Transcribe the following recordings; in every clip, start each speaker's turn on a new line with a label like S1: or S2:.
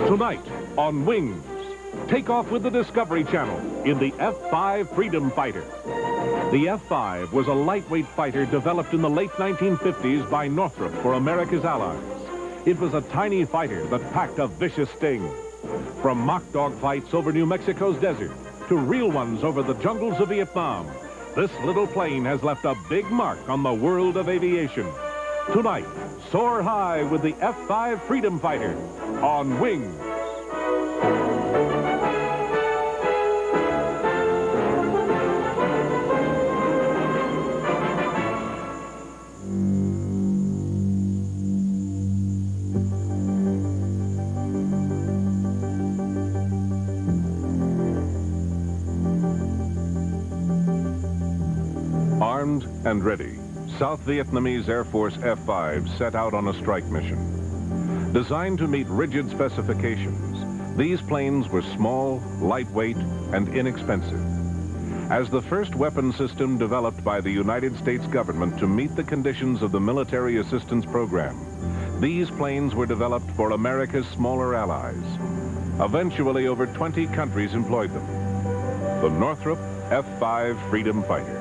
S1: Tonight on Wings, take off with the Discovery Channel in the F-5 Freedom Fighter. The F-5 was a lightweight fighter developed in the late 1950s by Northrop for America's allies. It was a tiny fighter that packed a vicious sting. From mock dog fights over New Mexico's desert to real ones over the jungles of Vietnam, this little plane has left a big mark on the world of aviation. Tonight, soar high with the F-5 Freedom Fighter on Wings. Armed and ready, South Vietnamese Air Force F-5 set out on a strike mission. Designed to meet rigid specifications, these planes were small, lightweight, and inexpensive. As the first weapon system developed by the United States government to meet the conditions of the Military Assistance Program, these planes were developed for America's smaller allies. Eventually, over 20 countries employed them. The Northrop F-5 Freedom Fighter.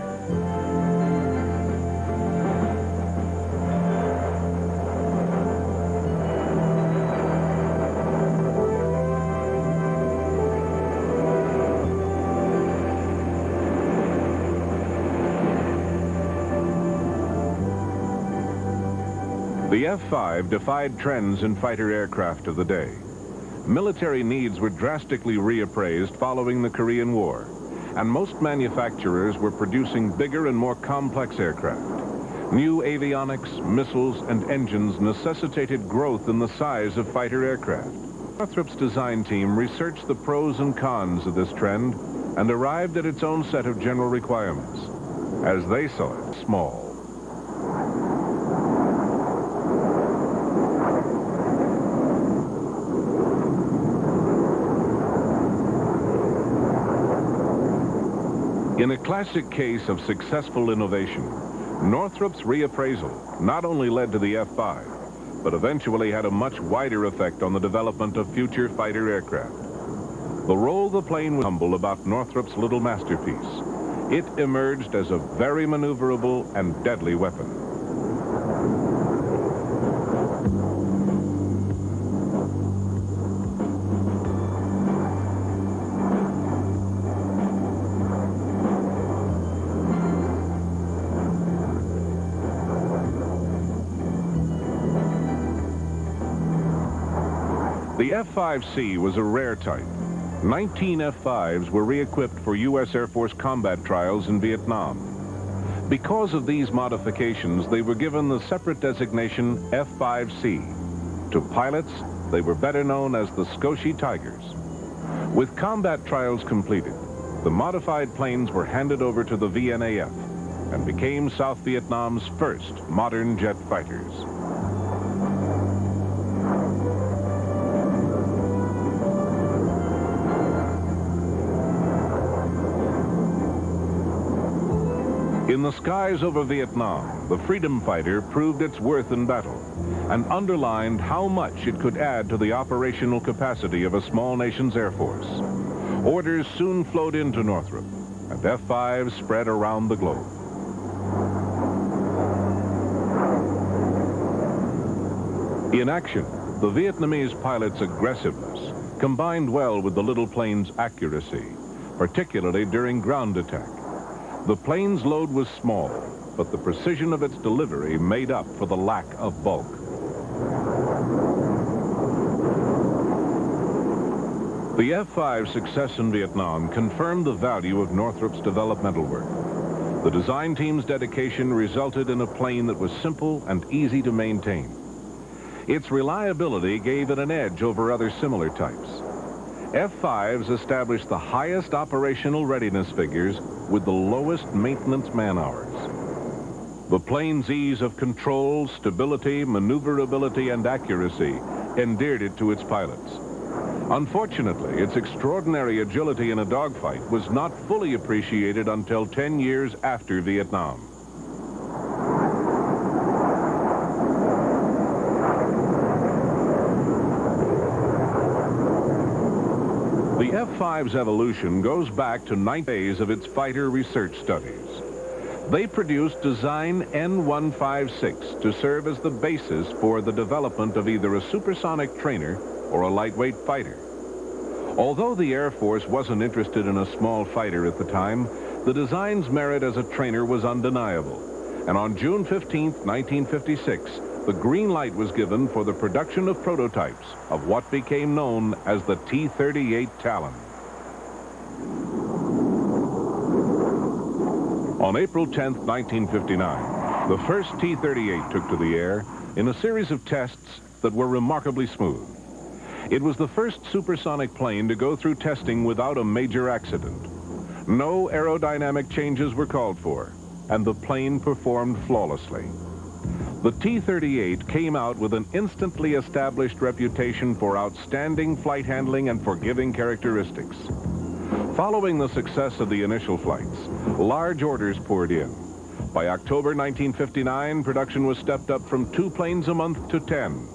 S1: The F-5 defied trends in fighter aircraft of the day. Military needs were drastically reappraised following the Korean War, and most manufacturers were producing bigger and more complex aircraft. New avionics, missiles, and engines necessitated growth in the size of fighter aircraft. Northrop's design team researched the pros and cons of this trend and arrived at its own set of general requirements. As they saw it, small. In a classic case of successful innovation, Northrop's reappraisal not only led to the F-5, but eventually had a much wider effect on the development of future fighter aircraft. The role the plane was humble about Northrop's little masterpiece. It emerged as a very maneuverable and deadly weapon. The F-5C was a rare type. 19 F-5s were re-equipped for U.S. Air Force combat trials in Vietnam. Because of these modifications, they were given the separate designation F-5C. To pilots, they were better known as the Scotia Tigers. With combat trials completed, the modified planes were handed over to the VNAF and became South Vietnam's first modern jet fighters. In the skies over Vietnam, the Freedom Fighter proved its worth in battle and underlined how much it could add to the operational capacity of a small nation's Air Force. Orders soon flowed into Northrop, and F-5s spread around the globe. In action, the Vietnamese pilot's aggressiveness combined well with the little plane's accuracy, particularly during ground attack. The plane's load was small, but the precision of its delivery made up for the lack of bulk. The F-5's success in Vietnam confirmed the value of Northrop's developmental work. The design team's dedication resulted in a plane that was simple and easy to maintain. Its reliability gave it an edge over other similar types. F-5s established the highest operational readiness figures with the lowest maintenance man-hours. The plane's ease of control, stability, maneuverability, and accuracy endeared it to its pilots. Unfortunately, its extraordinary agility in a dogfight was not fully appreciated until 10 years after Vietnam. The F-5's evolution goes back to 9 days of its fighter research studies. They produced design N-156 to serve as the basis for the development of either a supersonic trainer or a lightweight fighter. Although the Air Force wasn't interested in a small fighter at the time, the design's merit as a trainer was undeniable. And on June 15, 1956, the green light was given for the production of prototypes of what became known as the T-38 Talon. On April 10, 1959, the first T-38 took to the air in a series of tests that were remarkably smooth. It was the first supersonic plane to go through testing without a major accident. No aerodynamic changes were called for, and the plane performed flawlessly. The T-38 came out with an instantly established reputation for outstanding flight handling and forgiving characteristics. Following the success of the initial flights, large orders poured in. By October 1959, production was stepped up from 2 planes a month to 10.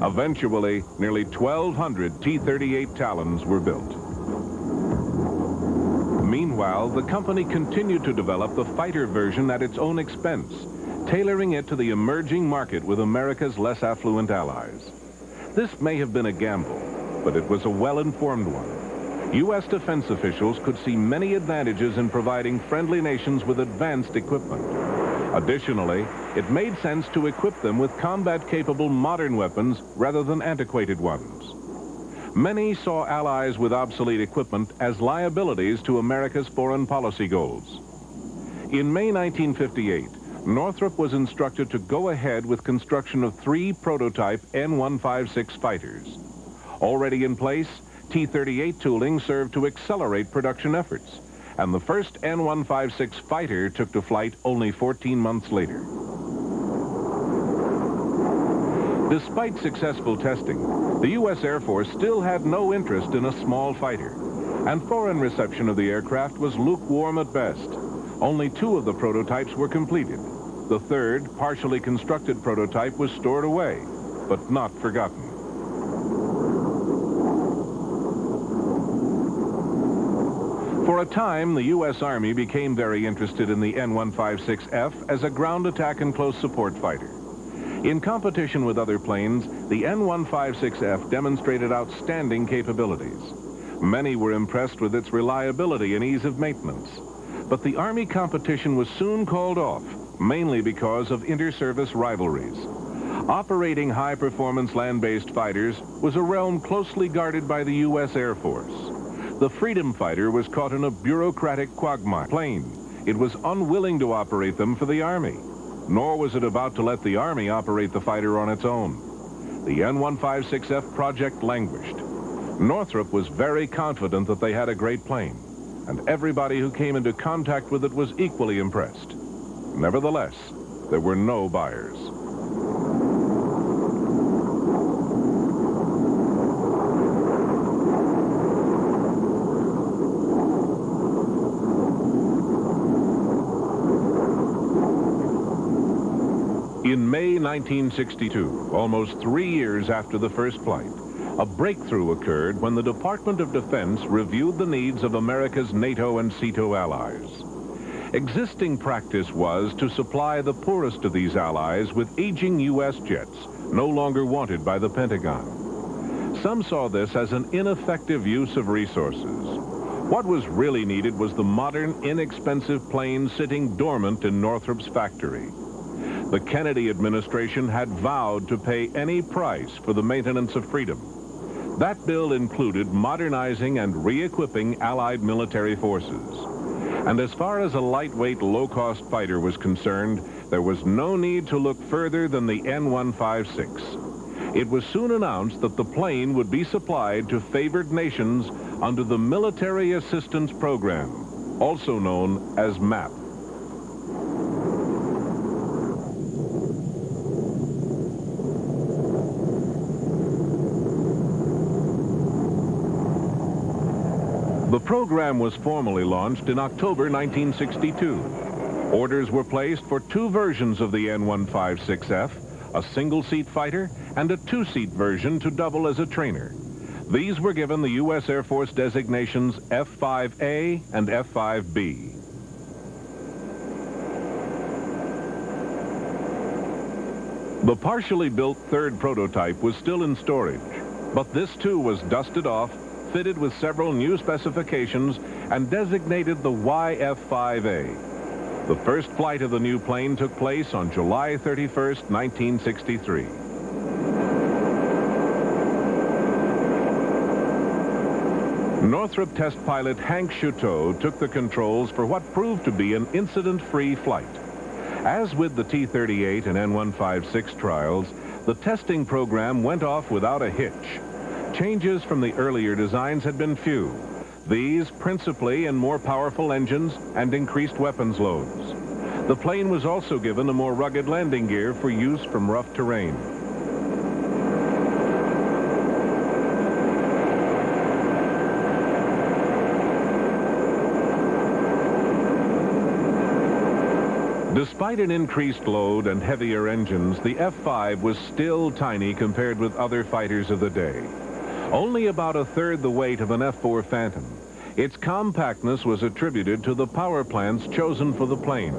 S1: Eventually, nearly 1,200 T-38 Talons were built. Meanwhile, the company continued to develop the fighter version at its own expense, tailoring it to the emerging market with America's less affluent allies. This may have been a gamble, but it was a well-informed one. U.S. defense officials could see many advantages in providing friendly nations with advanced equipment. Additionally, it made sense to equip them with combat-capable modern weapons rather than antiquated ones. Many saw allies with obsolete equipment as liabilities to America's foreign policy goals. In May 1958, Northrop was instructed to go ahead with construction of 3 prototype N-156 fighters. Already in place, T-38 tooling served to accelerate production efforts, and the first N-156 fighter took to flight only 14 months later. Despite successful testing, the U.S. Air Force still had no interest in a small fighter, and foreign reception of the aircraft was lukewarm at best. Only 2 of the prototypes were completed. The third, partially constructed prototype was stored away, but not forgotten. For a time, the U.S. Army became very interested in the N-156F as a ground attack and close support fighter. In competition with other planes, the N-156F demonstrated outstanding capabilities. Many were impressed with its reliability and ease of maintenance. But the Army competition was soon called off, mainly because of inter-service rivalries. Operating high-performance land-based fighters was a realm closely guarded by the U.S. Air Force. The Freedom Fighter was caught in a bureaucratic quagmire. It was unwilling to operate them for the Army, nor was it about to let the Army operate the fighter on its own. The N-156F project languished. Northrop was very confident that they had a great plane, and everybody who came into contact with it was equally impressed. Nevertheless, there were no buyers. In May 1962, almost 3 years after the first flight, a breakthrough occurred when the Department of Defense reviewed the needs of America's NATO and SEATO allies. Existing practice was to supply the poorest of these allies with aging U.S. jets, no longer wanted by the Pentagon. Some saw this as an ineffective use of resources. What was really needed was the modern, inexpensive plane sitting dormant in Northrop's factory. The Kennedy administration had vowed to pay any price for the maintenance of freedom. That bill included modernizing and re-equipping Allied military forces. And as far as a lightweight, low-cost fighter was concerned, there was no need to look further than the N-156. It was soon announced that the plane would be supplied to favored nations under the Military Assistance Program, also known as MAP. The program was formally launched in October 1962. Orders were placed for 2 versions of the N-156F, a single-seat fighter and a 2-seat version to double as a trainer. These were given the U.S. Air Force designations F-5A and F-5B. The partially built third prototype was still in storage, but this too was dusted off, fitted with several new specifications, and designated the YF-5A. The first flight of the new plane took place on July 31st, 1963. Northrop test pilot Hank Chuteau took the controls for what proved to be an incident-free flight. As with the T-38 and N-156 trials, the testing program went off without a hitch. Changes from the earlier designs had been few. These principally in more powerful engines and increased weapons loads. The plane was also given a more rugged landing gear for use from rough terrain. Despite an increased load and heavier engines, the F-5 was still tiny compared with other fighters of the day. Only about a third the weight of an F-4 Phantom. Its compactness was attributed to the power plants chosen for the plane.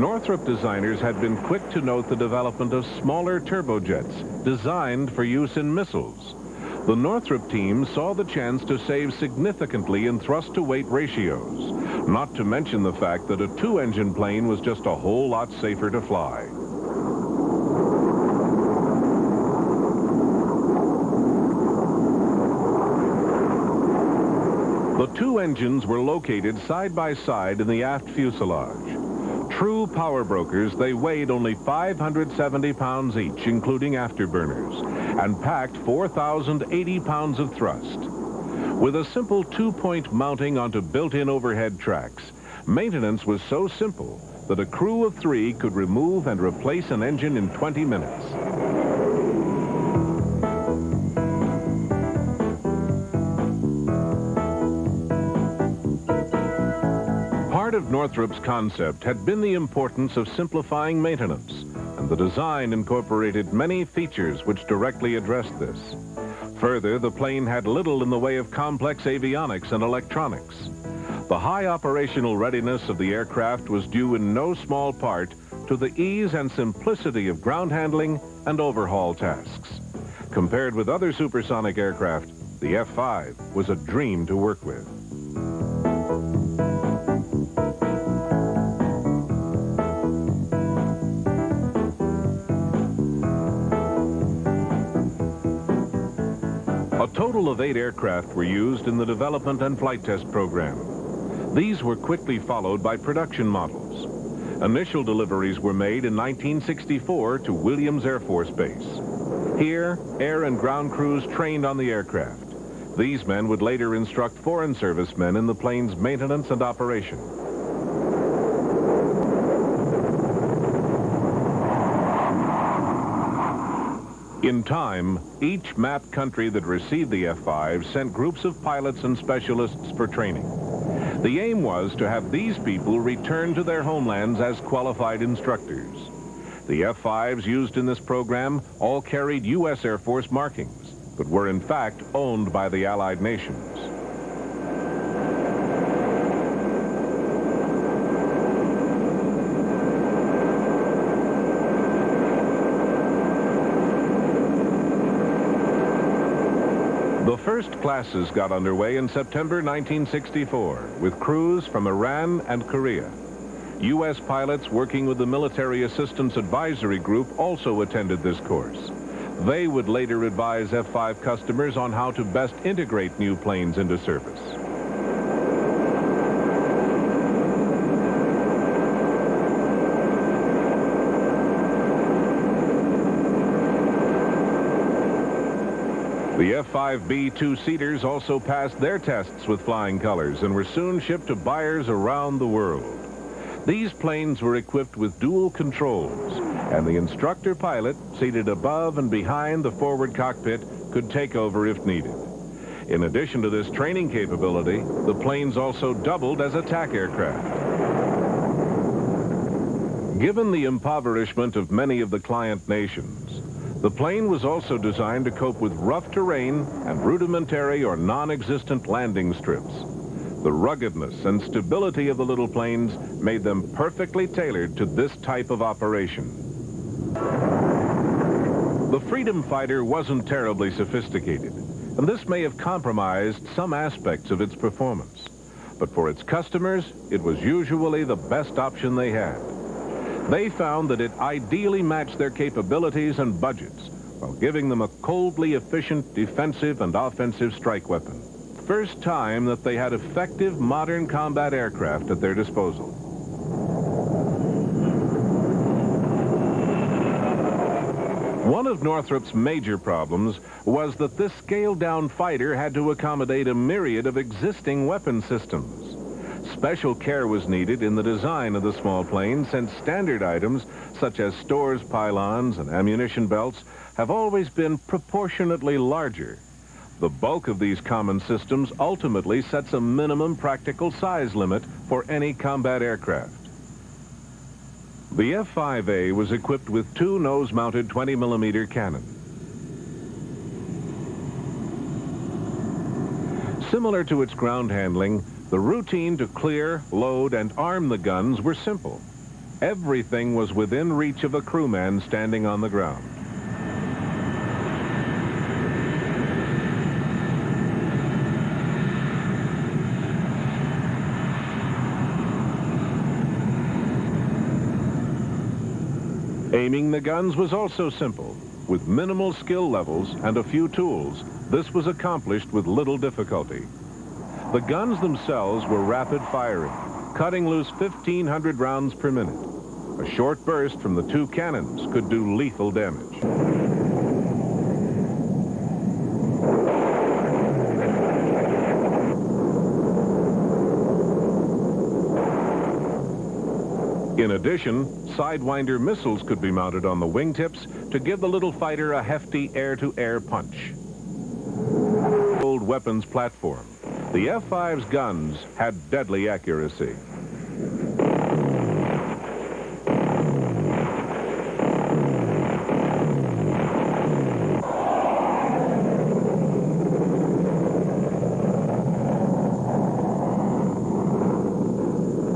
S1: Northrop designers had been quick to note the development of smaller turbojets designed for use in missiles. The Northrop team saw the chance to save significantly in thrust-to-weight ratios, not to mention the fact that a two-engine plane was just a whole lot safer to fly. The two engines were located side by side in the aft fuselage. True power brokers, they weighed only 570 pounds each, including afterburners, and packed 4,080 pounds of thrust. With a simple two-point mounting onto built-in overhead tracks, maintenance was so simple that a crew of 3 could remove and replace an engine in 20 minutes. Part of Northrop's concept had been the importance of simplifying maintenance, and the design incorporated many features which directly addressed this. Further, the plane had little in the way of complex avionics and electronics. The high operational readiness of the aircraft was due in no small part to the ease and simplicity of ground handling and overhaul tasks. Compared with other supersonic aircraft, the F-5 was a dream to work with. A total of 8 aircraft were used in the development and flight test program. These were quickly followed by production models. Initial deliveries were made in 1964 to Williams Air Force Base. Here, air and ground crews trained on the aircraft. These men would later instruct foreign servicemen in the plane's maintenance and operation. In time, each map country that received the F-5 sent groups of pilots and specialists for training. The aim was to have these people return to their homelands as qualified instructors. The F-5s used in this program all carried U.S. Air Force markings, but were in fact owned by the Allied nations. The first classes got underway in September 1964 with crews from Iran and Korea. U.S. pilots working with the Military Assistance Advisory Group also attended this course. They would later advise F-5 customers on how to best integrate new planes into service. The F-5B two-seaters also passed their tests with flying colors and were soon shipped to buyers around the world. These planes were equipped with dual controls, and the instructor pilot, seated above and behind the forward cockpit, could take over if needed. In addition to this training capability, the planes also doubled as attack aircraft. Given the impoverishment of many of the client nations, The plane was also designed to cope with rough terrain and rudimentary or non-existent landing strips. The ruggedness and stability of the little planes made them perfectly tailored to this type of operation. The Freedom Fighter wasn't terribly sophisticated, and this may have compromised some aspects of its performance. But for its customers, it was usually the best option they had. They found that it ideally matched their capabilities and budgets while giving them a coldly efficient defensive and offensive strike weapon. First time that they had effective modern combat aircraft at their disposal. One of Northrop's major problems was that this scaled-down fighter had to accommodate a myriad of existing weapon systems. Special care was needed in the design of the small plane, since standard items such as stores, pylons, and ammunition belts have always been proportionately larger. The bulk of these common systems ultimately sets a minimum practical size limit for any combat aircraft. The F-5A was equipped with two nose-mounted 20mm cannons. Similar to its ground handling, the routine to clear, load, and arm the guns were simple. Everything was within reach of a crewman standing on the ground. Aiming the guns was also simple. With minimal skill levels and a few tools, this was accomplished with little difficulty. The guns themselves were rapid firing, cutting loose 1,500 rounds per minute. A short burst from the two cannons could do lethal damage. In addition, Sidewinder missiles could be mounted on the wingtips to give the little fighter a hefty air-to-air punch. Old weapons platform. The F-5's guns had deadly accuracy.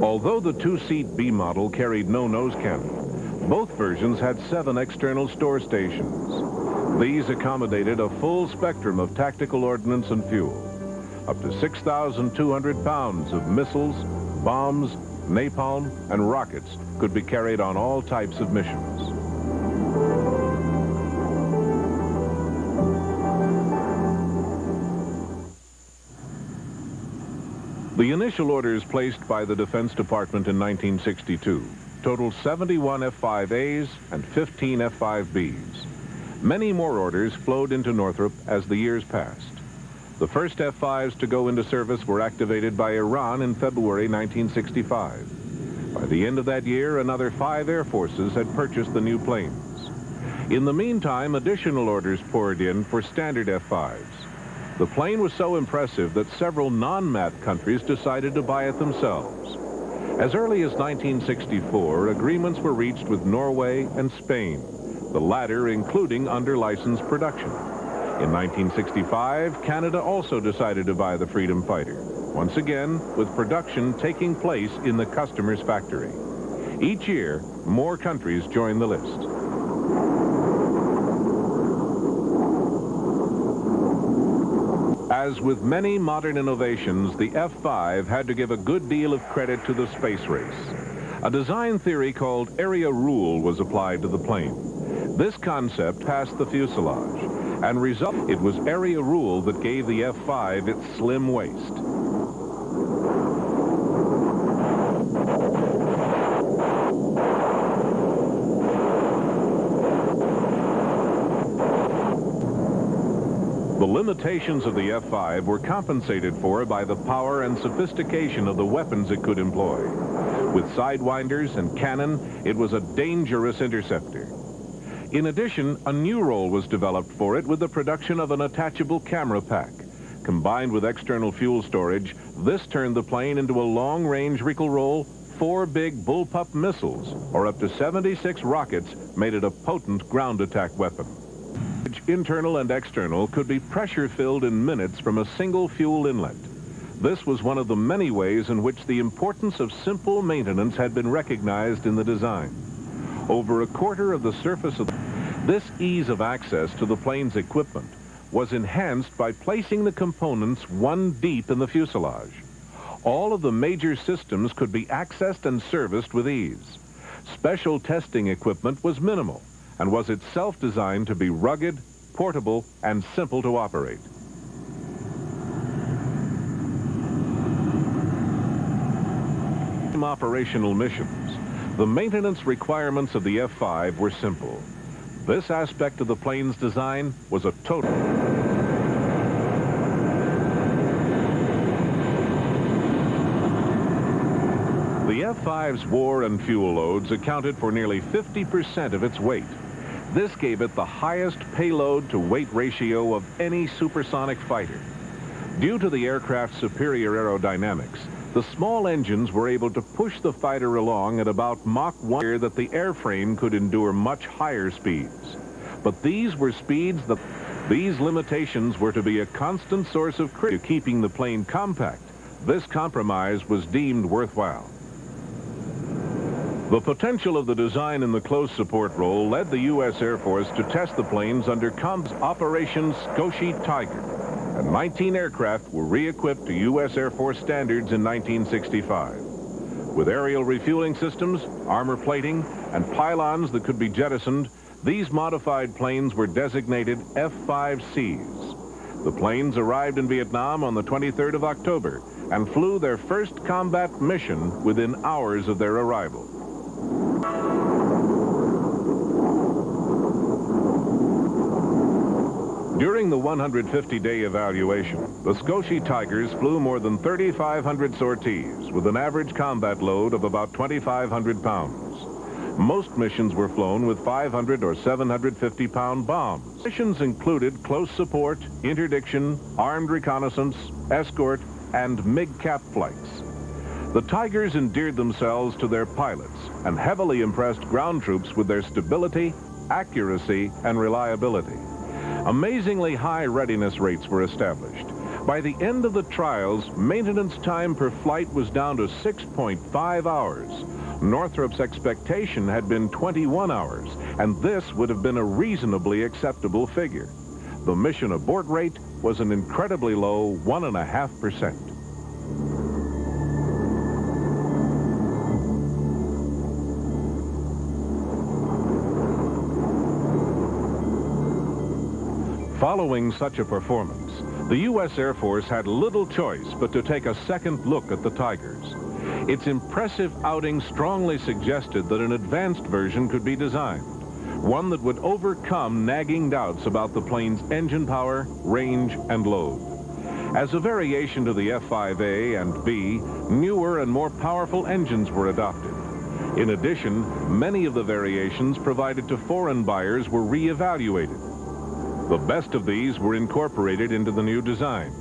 S1: Although the two-seat B model carried no nose cannon, both versions had 7 external store stations. These accommodated a full spectrum of tactical ordnance and fuel. Up to 6,200 pounds of missiles, bombs, napalm, and rockets could be carried on all types of missions. The initial orders placed by the Defense Department in 1962 totaled 71 F-5As and 15 F-5Bs. Many more orders flowed into Northrop as the years passed. The first F-5s to go into service were activated by Iran in February 1965. By the end of that year, another 5 air forces had purchased the new planes. In the meantime, additional orders poured in for standard F-5s. The plane was so impressive that several non-MAT countries decided to buy it themselves. As early as 1964, agreements were reached with Norway and Spain, the latter including under license production. In 1965, Canada also decided to buy the Freedom Fighter, once again with production taking place in the customer's factory. Each year, more countries joined the list. As with many modern innovations, the F-5 had to give a good deal of credit to the space race. A design theory called area rule was applied to the plane. This concept passed the fuselage, and it was area rule that gave the F-5 its slim waist. The limitations of the F-5 were compensated for by the power and sophistication of the weapons it could employ. With sidewinders and cannon, it was a dangerous interceptor. In addition, a new role was developed for it with the production of an attachable camera pack. Combined with external fuel storage, this turned the plane into a long-range recall-roll. 4 big bullpup missiles, or up to 76 rockets, made it a potent ground attack weapon. internal and external, could be pressure-filled in minutes from a single fuel inlet. This was one of the many ways in which the importance of simple maintenance had been recognized in the design. Over a quarter of the surface of this ease of access to the plane's equipment was enhanced by placing the components one deep in the fuselage. All of the major systems could be accessed and serviced with ease. Special testing equipment was minimal and was itself designed to be rugged, portable, and simple to operate. In operational missions, the maintenance requirements of the F-5 were simple. This aspect of the plane's design was a total. The F-5's war and fuel loads accounted for nearly 50% of its weight. This gave it the highest payload to weight ratio of any supersonic fighter. Due to the aircraft's superior aerodynamics, the small engines were able to push the fighter along at about Mach 1, that the airframe could endure much higher speeds. But these were speeds that these limitations were to be a constant source of criticism. Keeping the plane compact, this compromise was deemed worthwhile. The potential of the design in the close support role led the U.S. Air Force to test the planes under Operation Skoshi Tiger, and 19 aircraft were re-equipped to U.S. Air Force standards in 1965. With aerial refueling systems, armor plating, and pylons that could be jettisoned, these modified planes were designated F-5Cs. The planes arrived in Vietnam on the 23rd of October and flew their first combat mission within hours of their arrival. During the 150-day evaluation, the Skoshi Tigers flew more than 3,500 sorties with an average combat load of about 2,500 pounds. Most missions were flown with 500 or 750-pound bombs. Missions included close support, interdiction, armed reconnaissance, escort, and MiG-cap flights. The Tigers endeared themselves to their pilots and heavily impressed ground troops with their stability, accuracy, and reliability. Amazingly high readiness rates were established. By the end of the trials, maintenance time per flight was down to 6.5 hours. Northrop's expectation had been 21 hours, and this would have been a reasonably acceptable figure. The mission abort rate was an incredibly low 1.5%. Following such a performance, the U.S. Air Force had little choice but to take a second look at the Tigers. Its impressive outing strongly suggested that an advanced version could be designed, one that would overcome nagging doubts about the plane's engine power, range, and load. As a variation to the F-5A and B, newer and more powerful engines were adopted. In addition, many of the variations provided to foreign buyers were re-evaluated. The best of these were incorporated into the new design.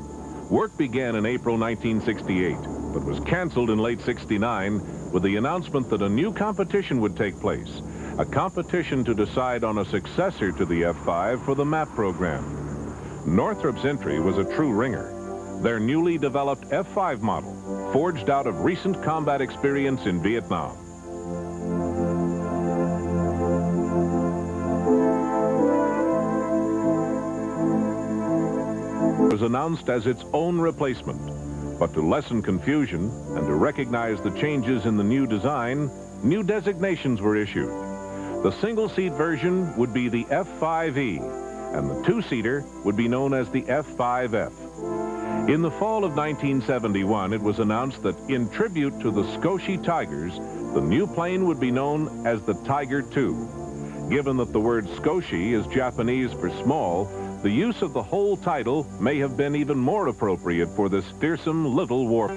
S1: Work began in April 1968, but was canceled in late '69 with the announcement that a new competition would take place, a competition to decide on a successor to the F-5 for the MAP program. Northrop's entry was a true ringer. Their newly developed F-5 model, forged out of recent combat experience in Vietnam. Was announced as its own replacement, but to lessen confusion and to recognize the changes in the new design, new designations were issued. The single-seat version would be the F-5E, and the two-seater would be known as the F-5F. In the fall of 1971, it was announced that in tribute to the Skoshi Tigers, the new plane would be known as the Tiger II. Given that the word Skoshi is Japanese for small, the use of the whole title may have been even more appropriate for this fearsome little war.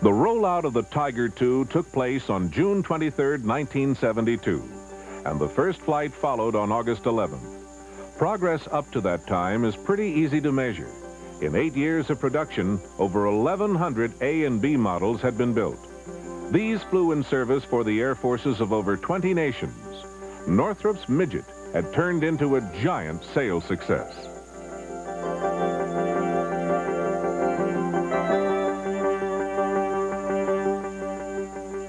S1: The rollout of the Tiger II took place on June 23, 1972, and the first flight followed on August 11. Progress up to that time is pretty easy to measure. In 8 years of production, over 1,100 A and B models had been built. These flew in service for the air forces of over 20 nations. Northrop's Midget had turned into a giant sales success.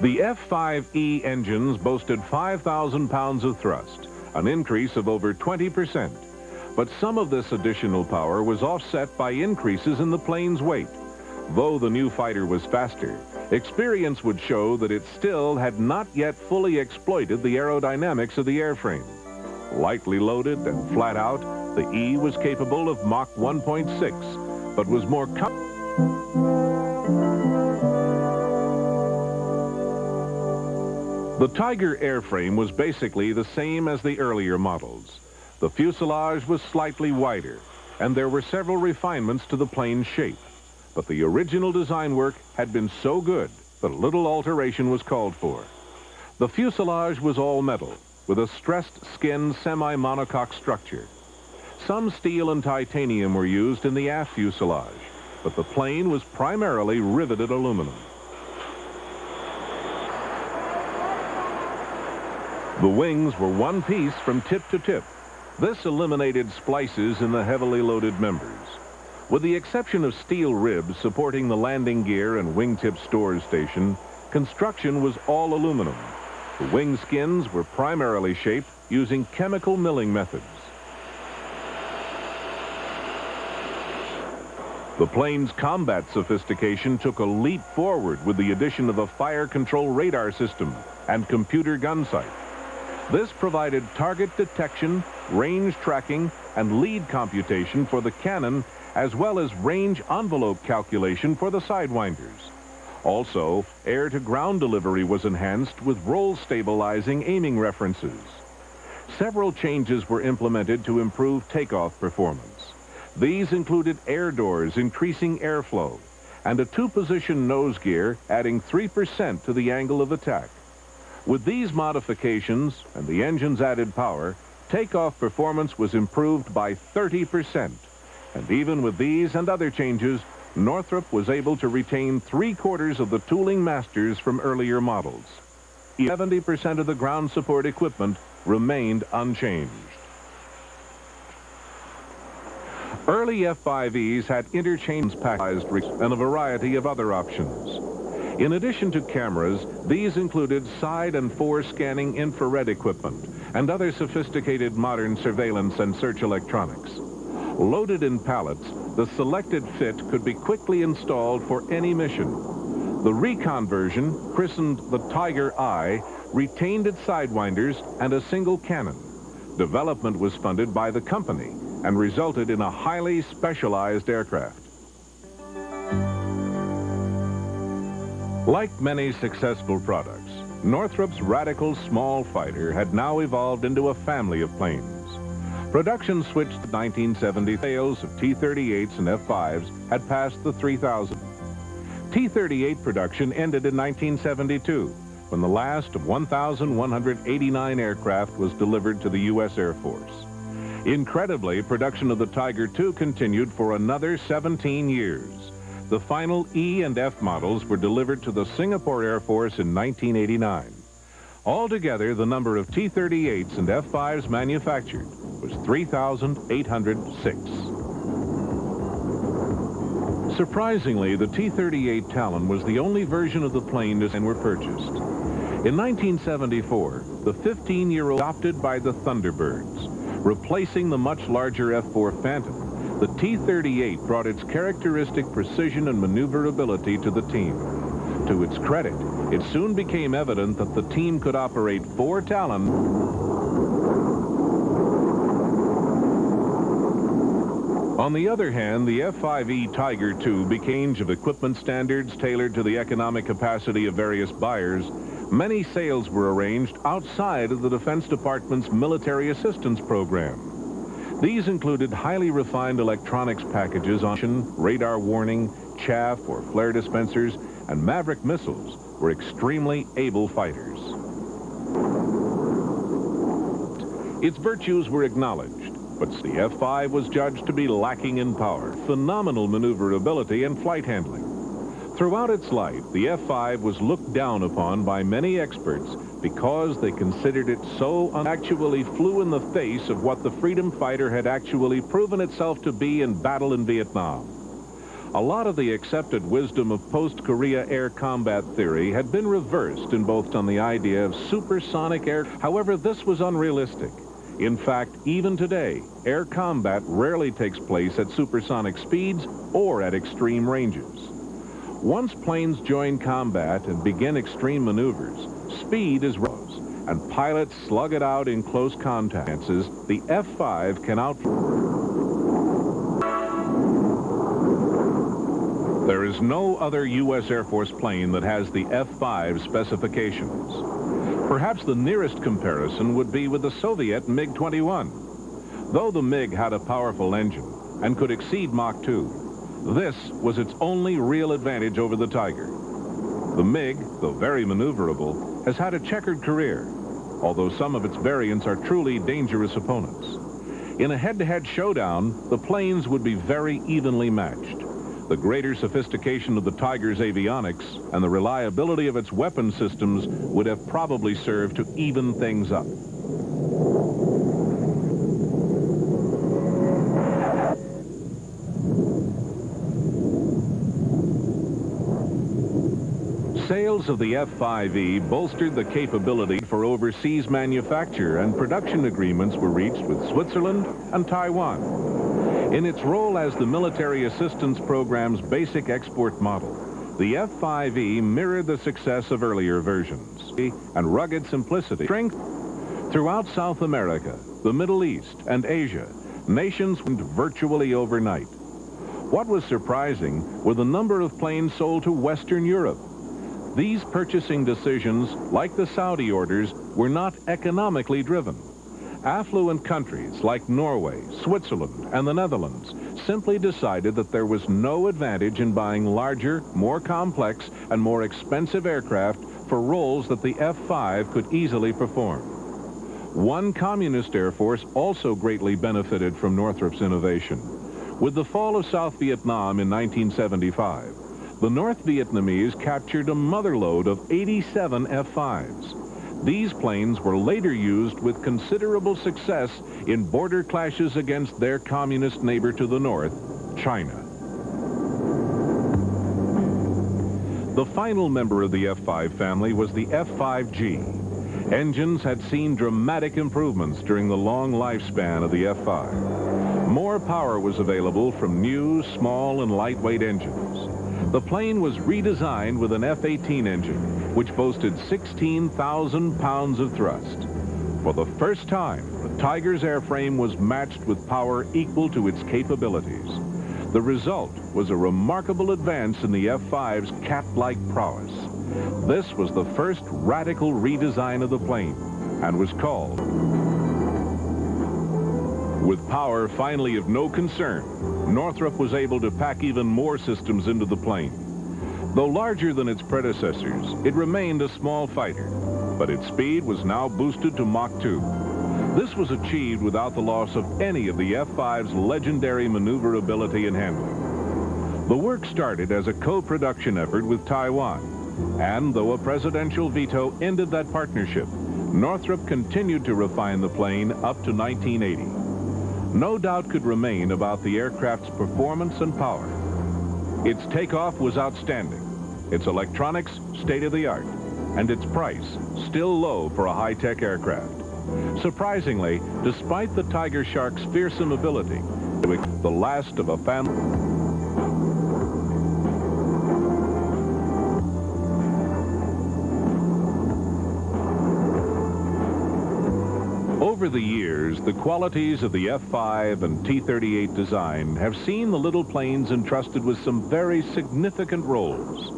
S1: The F-5E engines boasted 5,000 pounds of thrust, an increase of over 20%. But some of this additional power was offset by increases in the plane's weight. Though the new fighter was faster, experience would show that it still had not yet fully exploited the aerodynamics of the airframe. Lightly loaded and flat out, the E was capable of Mach 1.6, but was more The Tiger airframe was basically the same as the earlier models. The fuselage was slightly wider, and there were several refinements to the plane's shape. But the original design work had been so good that little alteration was called for. The fuselage was all metal, with a stressed skin semi-monocoque structure. Some steel and titanium were used in the aft fuselage, but the plane was primarily riveted aluminum. The wings were one piece from tip to tip. This eliminated splices in the heavily loaded members. With the exception of steel ribs supporting the landing gear and wingtip storage station, construction was all aluminum. The wing skins were primarily shaped using chemical milling methods. The plane's combat sophistication took a leap forward with the addition of a fire control radar system and computer gun sight. This provided target detection, range tracking, and lead computation for the cannon, as well as range envelope calculation for the sidewinders. Also, air-to-ground delivery was enhanced with roll stabilizing aiming references. Several changes were implemented to improve takeoff performance. These included air doors increasing airflow, and a two-position nose gear adding 3% to the angle of attack. With these modifications and the engine's added power, takeoff performance was improved by 30%. And even with these and other changes, Northrop was able to retain 3/4 of the tooling masters from earlier models. 70% of the ground support equipment remained unchanged. Early F-5Es had interchange packaged and a variety of other options. In addition to cameras, these included side and fore scanning infrared equipment and other sophisticated modern surveillance and search electronics. Loaded in pallets, the selected fit could be quickly installed for any mission. The recon version, christened the Tiger Eye, retained its sidewinders and a single cannon. Development was funded by the company and resulted in a highly specialized aircraft. Like many successful products, Northrop's radical small fighter had now evolved into a family of planes. Production switched to 1970. Sales of T-38s and F-5s had passed the 3,000. T-38 production ended in 1972, when the last of 1,189 aircraft was delivered to the U.S. Air Force. Incredibly, production of the Tiger II continued for another 17 years. The final E and F models were delivered to the Singapore Air Force in 1989. Altogether, the number of T-38s and F-5s manufactured was 3,806. Surprisingly, the T-38 Talon was the only version of the plane that were purchased. In 1974, the 15-year-old adopted by the Thunderbirds, replacing the much larger F-4 Phantom. The T-38 brought its characteristic precision and maneuverability to the team. To its credit, it soon became evident that the team could operate 4 Talon. On the other hand, the F-5E Tiger II became of equipment standards tailored to the economic capacity of various buyers. Many sales were arranged outside of the Defense Department's military assistance program. These included highly refined electronics packages on radar warning, chaff or flare dispensers, and Maverick missiles were extremely able fighters. Its virtues were acknowledged, but the F-5 was judged to be lacking in power, phenomenal maneuverability, and flight handling. Throughout its life, the F-5 was looked down upon by many experts because they considered it so actually flew in the face of what the freedom fighter had actually proven itself to be in battle in Vietnam. A lot of the accepted wisdom of post-Korea air combat theory had been reversed in both on the idea of supersonic air. However, this was unrealistic. In fact, even today, air combat rarely takes place at supersonic speeds or at extreme ranges. Once planes join combat and begin extreme maneuvers, speed is rose, and pilots slug it out in close contact. The F-5 can There is no other U.S. Air Force plane that has the F-5 specifications. Perhaps the nearest comparison would be with the Soviet MiG-21. Though the MiG had a powerful engine and could exceed Mach 2, this was its only real advantage over the Tiger. The MiG, though very maneuverable, has had a checkered career, although some of its variants are truly dangerous opponents. In a head-to-head showdown, the planes would be very evenly matched. The greater sophistication of the Tiger's avionics and the reliability of its weapon systems would have probably served to even things up. Sales of the F-5E bolstered the capability for overseas manufacture, and production agreements were reached with Switzerland and Taiwan. In its role as the military assistance program's basic export model, the F-5E mirrored the success of earlier versions and rugged simplicity. Strength throughout South America, the Middle East, and Asia, nations went virtually overnight. What was surprising were the number of planes sold to Western Europe. These purchasing decisions, like the Saudi orders, were not economically driven. Affluent countries like Norway, Switzerland, and the Netherlands simply decided that there was no advantage in buying larger, more complex, and more expensive aircraft for roles that the F-5 could easily perform. One communist air force also greatly benefited from Northrop's innovation. With the fall of South Vietnam in 1975, the North Vietnamese captured a motherlode of 87 F-5s. These planes were later used with considerable success in border clashes against their communist neighbor to the north, China. The final member of the F-5 family was the F-5G. Engines had seen dramatic improvements during the long lifespan of the F-5. More power was available from new, small, and lightweight engines. The plane was redesigned with an F-18 engine, which boasted 16,000 pounds of thrust. For the first time, the Tiger's airframe was matched with power equal to its capabilities. The result was a remarkable advance in the F-5's cat-like prowess. This was the first radical redesign of the plane and was called. With power finally of no concern, Northrop was able to pack even more systems into the plane. Though larger than its predecessors, it remained a small fighter, but its speed was now boosted to Mach 2. This was achieved without the loss of any of the F-5's legendary maneuverability and handling. The work started as a co-production effort with Taiwan, and though a presidential veto ended that partnership, Northrop continued to refine the plane up to 1980. No doubt could remain about the aircraft's performance and power. Its takeoff was outstanding, its electronics state-of-the-art, and its price still low for a high-tech aircraft. Surprisingly, despite the Tiger Shark's fearsome ability, the last of a family. Over the years, the qualities of the F-5 and T-38 design have seen the little planes entrusted with some very significant roles.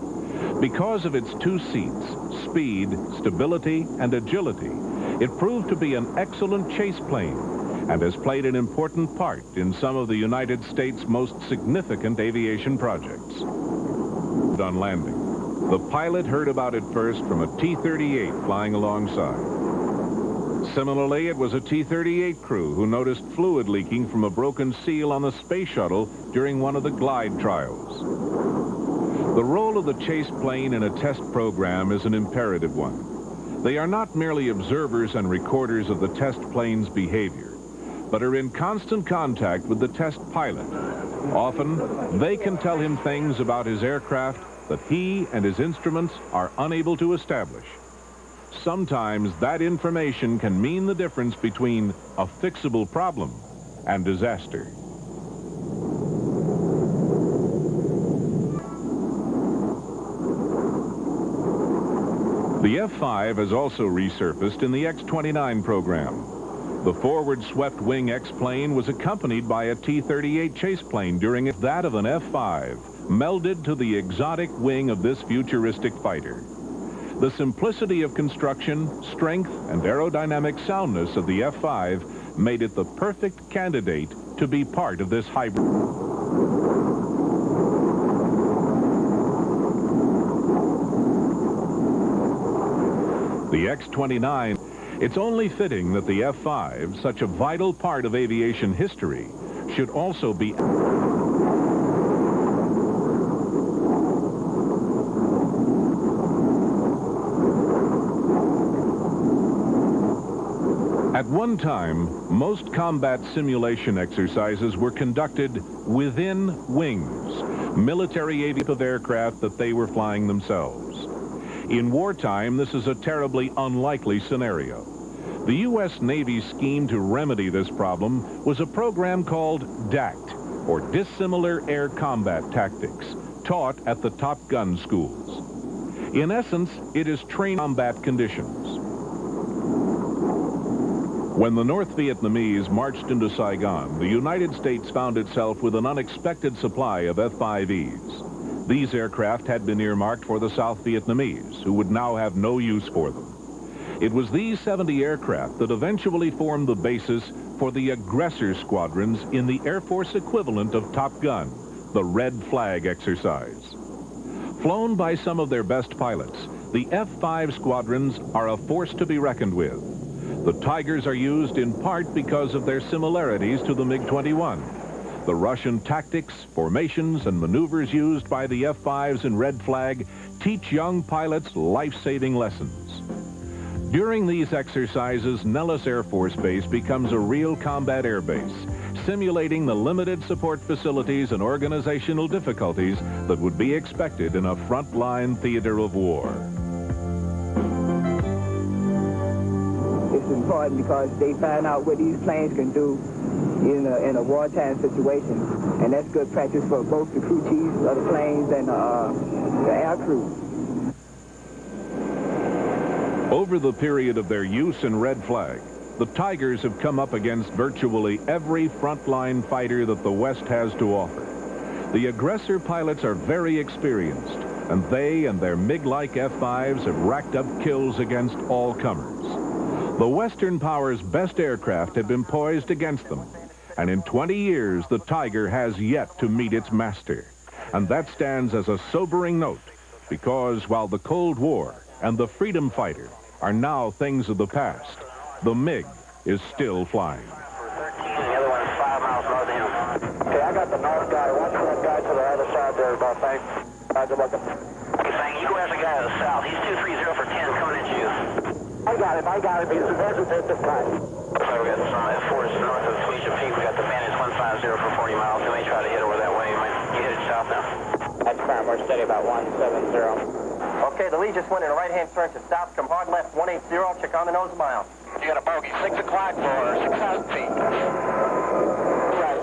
S1: Because of its two seats, speed, stability, and agility, it proved to be an excellent chase plane and has played an important part in some of the United States' most significant aviation projects. On landing, the pilot heard about it first from a T-38 flying alongside. Similarly, it was a T-38 crew who noticed fluid leaking from a broken seal on the space shuttle during one of the glide trials. The role of the chase plane in a test program is an imperative one. They are not merely observers and recorders of the test plane's behavior, but are in constant contact with the test pilot. Often, they can tell him things about his aircraft that he and his instruments are unable to establish. Sometimes that information can mean the difference between a fixable problem and disaster. The F-5 has also resurfaced in the X-29 program. The forward swept wing X-plane was accompanied by a T-38 chase plane during it. That of an F-5 melded to the exotic wing of this futuristic fighter. The simplicity of construction, strength, and aerodynamic soundness of the F-5 made it the perfect candidate to be part of this hybrid. The X-29, it's only fitting that the F-5, such a vital part of aviation history, should also be... At one time, most combat simulation exercises were conducted within wings, military aviation aircraft that they were flying themselves. In wartime, this is a terribly unlikely scenario. The U.S. Navy's scheme to remedy this problem was a program called DACT, or Dissimilar Air Combat Tactics, taught at the Top Gun schools. In essence, it is trained combat conditions. When the North Vietnamese marched into Saigon, the United States found itself with an unexpected supply of F-5Es. These aircraft had been earmarked for the South Vietnamese, who would now have no use for them. It was these 70 aircraft that eventually formed the basis for the aggressor squadrons in the Air Force equivalent of Top Gun, the Red Flag exercise. Flown by some of their best pilots, the F-5 squadrons are a force to be reckoned with. The Tigers are used in part because of their similarities to the MiG-21. The Russian tactics, formations, and maneuvers used by the F-5s in Red Flag teach young pilots life-saving lessons. During these exercises, Nellis Air Force Base becomes a real combat air base, simulating the limited support facilities and organizational difficulties that would be expected in a frontline theater of war.
S2: It's important because they find out what these planes can do in a wartime situation, and that's good practice for both the crew chiefs of the planes and the air crew.
S1: Over the period of their use in Red Flag, the Tigers have come up against virtually every frontline fighter that the West has to offer. The aggressor pilots are very experienced, and they and their MiG-like F-5s have racked up kills against all comers. The Western powers' best aircraft have been poised against them, and in 20 years, the Tiger has yet to meet its master. And that stands as a sobering note, because while the Cold War and the freedom fighter are now things of the past, the MiG is still flying.
S3: The other one is 5 miles north of him. Okay, I got the north guy. Watch that guy to the other side there, about thanks. Roger, welcome. Okay, saying you go after the guy to the south. He's 230 for 10 coming at you. I got him. He's advancing this time. Looks like we got some F-4s north of Felicia Peak. We got the Bandits 150 for 40 miles. We may try to hit over that way. You hit it south now. That's fine. We're steady about 170.
S4: Okay, the lead just went in a right-hand turn to south. Come hard left, 180. Check on the nose a mile.
S3: You got a bogey. 6 o'clock for 6,000 feet. Right.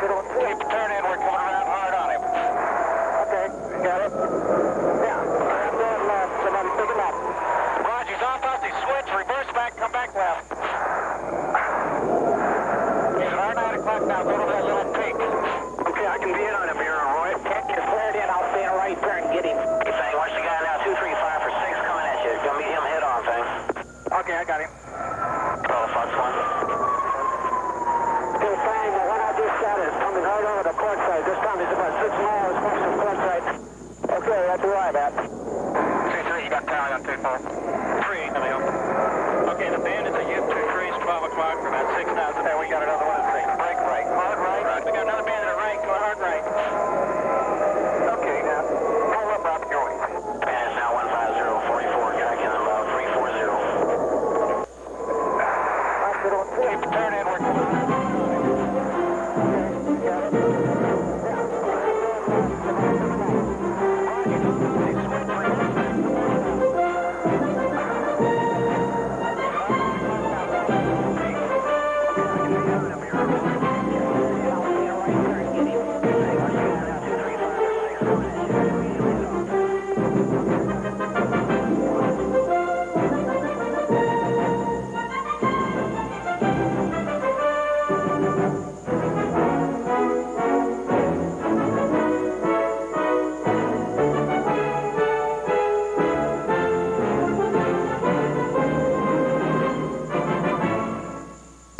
S3: Keep the turn in. We're coming around hard on him. Okay. Got it? Yeah. I'm going left, and I'm picking up. Roger, he's off the switch. Reverse back. Come back left. He's at our 9 o'clock now. Go to that little peak. Okay, I can be in on him here, Roy. Can't get cleared in. I'll stay in a right turn and get him. Hey, Fang, watch the guy now. 235 for 6 coming at you. Gonna meet him head on, Fang. Okay, I got him. Call Fox 1. Okay, Fang, the one I just shot is coming right over the port side. This time he's about 6 miles from the port side. Okay, that's where I'm at. 2-3, you got tower, I got 2-4. 3, coming up. Okay, the Bandits are used 2-3's 12 o'clock for about 6,000. Hey, we got another one at 6. Break right. Hard right. Right, we got another Bandit.